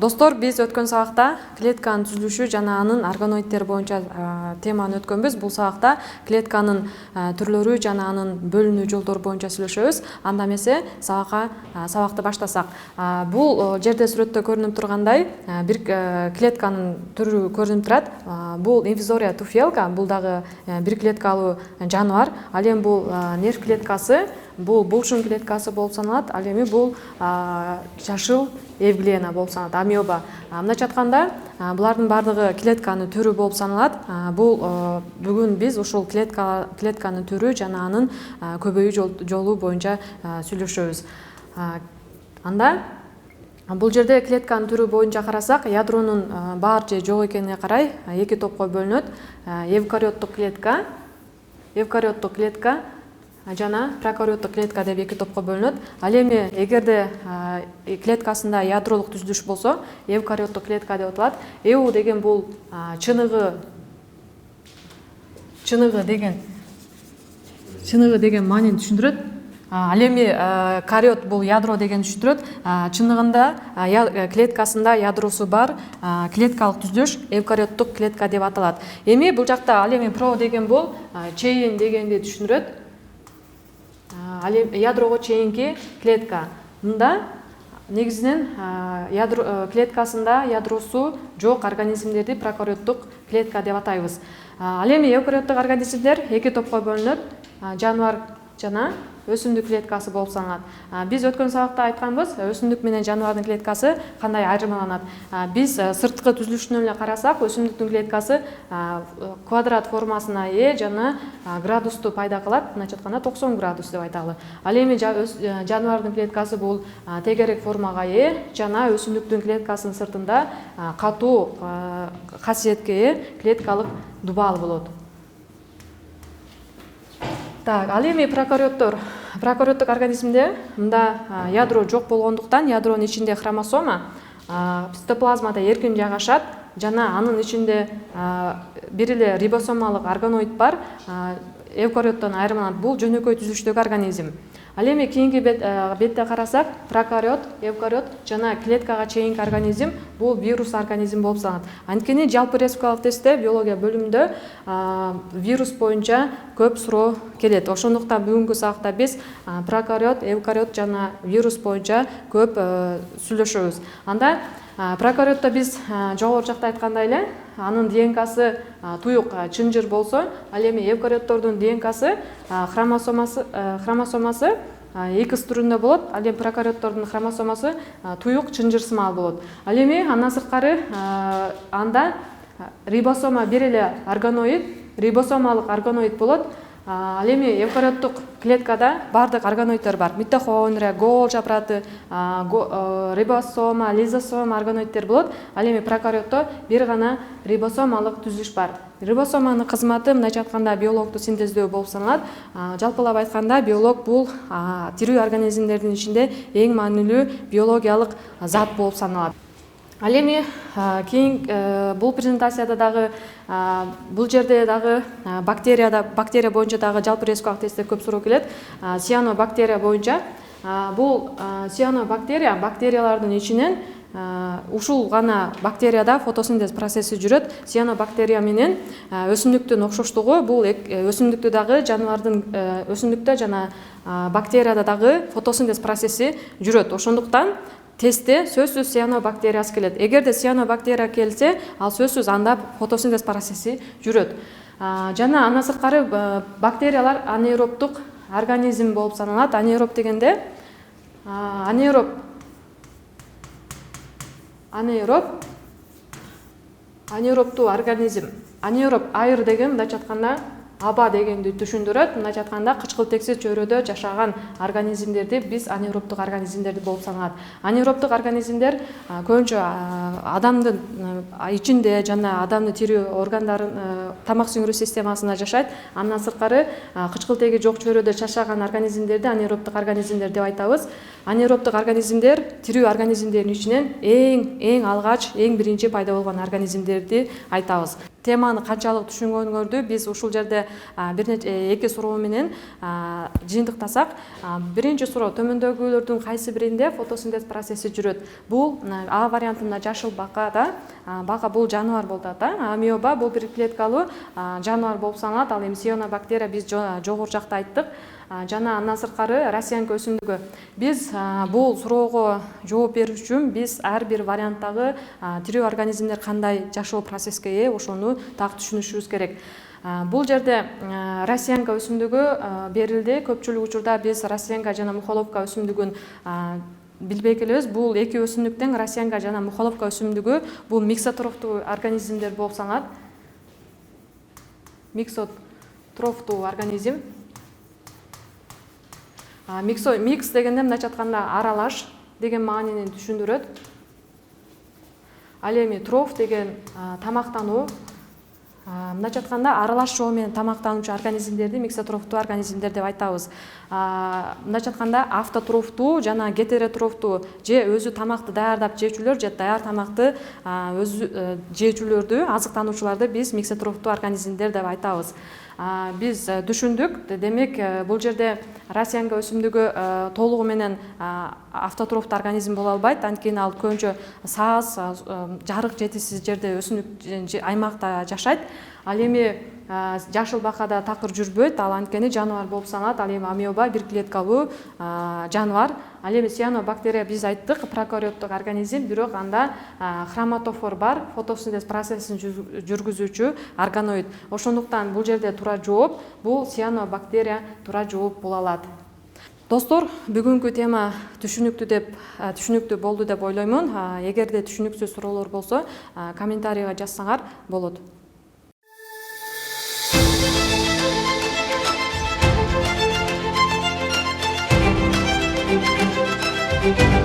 Достор, биз өткөн сабакта клетканын түзүлүшү жана анын органоиддери боюнча теманы өткөнбүз. Бул сабакта клетканын түрлөрү жана анын бөлүнүү жолдору боюнча сүйлөшөбүз. Анда эмесе сабакты баштасак. Бул жерде сүрөттө көрүнүп тургандай бир клетканын түрү көрүнүп турат. Бул инфизория туфелка, бул дагы бир клеткалуу жаныбар. Ал эми бул нерв клеткасы, бул булшун клеткасы болуп саналат. Ал эми бул жашыл эвглена болуп саналат, амеба. Мындайча айтканда, булардын бардыгы клетканын түрү болуп саналат. Бул бүгүн биз ушул клетканын түрү жана анын көбөйүү жолу боюнча сүйлөшөбүз. Анда бул жерде клетканын түрү боюнча карасак, ядронун бар же жок экенине карай эки топко бөлүнөт. Эвкариоттук клетка жана прокариоттук клетка деп эки топко бөлүнөт. Ал эми эгерде клеткасында ядролук түзүлүш болсо, эвкариоттук клетка деп аталат. Эу деген бул чыныгы деген маанини түшүндүрөт. Ал эми кариот бул ядро деген түшүндүрөт. Чыныгында клеткасында ядросу бар клеткалык түзүлүш эвкариоттук клетка деп аталат. Эми бул жакта ал эми про деген бул чейин дегенди түшүндүрөт. Ядрого чейинки клетка. Мында негизинен клеткасында ядросу жок организмдерди прокариоттук клетка деп атайбыз. Ал эми эвкариоттук организмдер эки топко бөлүнөт. Жаныбар жана өсүмдүк клеткасы болуп саналат. Биз өткөн сабакта айтканбыз, өсүмдүк менен жаныбардын клеткасы кандай айырмаланат. Биз сырткы түзүлүшүнө эле карасак, өсүмдүктүн клеткасы квадрат формасына ээ жана градусту пайда кылат. Мындайча айтканда 90 градус деп айталы. Ал эми жаныбардын клеткасы бул тегерек формага ээ жана өсүмдүктүн клеткасынын сыртында катуу касиетке ээ клеткалык дубал болот. Ал эми прокариоттук организмде мында ядро жок болгондуктан ядронун ичинде хромосома цитоплазмада эркин жайгашат жана анын ичинде бир эле рибосомалык органоид бар. Эвкариоттон айырмаланат. Бул жөнөкөй түзүлүштөгү организм. Ал эми кийинки бетте карасак, прокариот, эвкариот жана клеткага чейинки организм бул вирус организм болуп саналат. Анткени жалпы республикалык тестте биология бөлүмүндө вирус боюнча көп суроо келет. Ошондуктан бүгүнкү сабакта биз прокариот, эвкариот жана вирус боюнча көп сүйлөшөбүз. Анда прокариотто биз жогору жакта айткандай эле анын ДНКсы туюк чынжыр болсо, ал эми эвкариоттордун ДНКсы хромосомасы X түрүндө болот. Ал эми прокариоттордун хромосомасы туюк чынжырсымал болот. Ал эми андан сырткары анда рибосома бир эле рибосомалык органоид болот. Ал эми эвкариоттук клеткада бардык органоиддер бар. Митохондрия, Голжи аппараты, рибосома, лизосома органоиддер болот. Ал эми прокариотто бир гана рибосомалык түзүлүш бар. Рибосоманын кызматы мындайча айтканда биологду синтездөө болуп саналат. Жалпылап айтканда биолог бул тирүү организмдердин ичинде эң маанилүү биологиялык зат болуп саналат. Ал эми бул презентацияда дагы бул жерде дагы бактерия боюнча дагы жалпы республикалык тестте көп суроо келет. Сианобактерия боюнча бул бактериялардын ичинен ушул гана бактерияда фотосинтез процесси жүрөт. Сианобактерия менен өсүмдүктүн окшоштугу бул өсүмдүктө жана бактерияда дагы фотосинтез процесси жүрөт. Ошондуктан тестте сөзсүз сианобактериясы келет. Эгерде сианобактерия келсе, ал сөзсүз анда фотосинтез процесси жүрөт. Жана андан сырткары бактериялар анаэробтук организм болуп саналат. Анаэроб дегенде анаэробтуу организм. Анаэроб айыр деген мындайча айтканда аба дегенди түшүндүрөт. Мындайча айтканда кычкылтексиз чөйрөдө жашаган организмдерди биз анаэробтук организмдерди болуп саналат. Анаэробтук организмдер көбүнчө адамдын ичинде жана адамдын тирүү органдарын тамак сиңирүү системасында жашайт. Андан сырткары кычкылтеги жок чөйрөдө жашаган организмдерди анаэробтук организмдер деп айтабыз. Анаэробдук организмдер тирүү организмдердин ичинен эң алгач, эң биринчи пайда болгон организмдерди айтабыз. Теманы канчалык түшүнгөнүңөрдү биз ушул жерде бир нече эки суроо менен жыйынтыктасак, биринчи суроо төмөндөгүлөрдүн кайсы биринде фотосинтез процесси жүрөт? Бул А вариантында жашыл бакада, бака бул жаныбар болуп атат. Амеба бул бир клеткалуу жаныбар болуп саналат. Ал эми цианобактерия биз жогору жакта айттык. Жана андан сырткары россиянка өсүмдүгү. Биз бул суроого жооп бериш үчүн биз ар бир варианттагы тирүү организмдер кандай жашоо процесске ээ ошону так түшүнүшүбүз керек. Бул жерде россиянка өсүмдүгү берилди. Көпчүлүк учурда биз россиянка жана мухоловка өсүмдүгүн билбей келебиз. Бул эки өсүмдүктен россиянка жана мухоловка өсүмдүгү бул миксотрофтуу организмдер болуп саналат. Миксотрофтуу организм. Микс дегенде мындайча айтканда аралаш деген маанини түшүндүрөт. Ал эми троф деген тамактануу, мындайча айтканда аралашуу менен тамактануучу организмдерди миксотрофтуу организмдер деп айтабыз. Мындайча айтканда автотрофтуу жана гетеротрофтуу же өзү тамакты даярдап жечүлөр же даяр тамакты өзү жечүлөрдү, азыктануучуларды биз миксотрофтуу организмдер деп айтабыз. Биз түшүндүк, демек бул жерде россиянка өсүмдүгү толугу менен автотрофтуу организм боло албайт. Анткени ал көбүнчө сааз, жарык жетишсиз жерде өсүмдүк аймакта жашайт. Ал эми жашыл бакада такыр жүрбөйт, ал анткени жаныбар болуп саналат. Ал эми амеба бир клеткалуу жаныбар. Ал эми цианобактерия биз айттык, прокариоттук организм, бирок анда хроматофор бар, фотосинтез процессин жүргүзүүчү органоид. Ошондуктан бул жерде туура жооп бул цианобактерия туура жооп боло алат. Достор, бүгүнкү тема түшүнүктүү болду деп ойлоймун. Эгерде түшүнүксүз суроолор болсо, комментарийга жазсаңар болот. Thank you.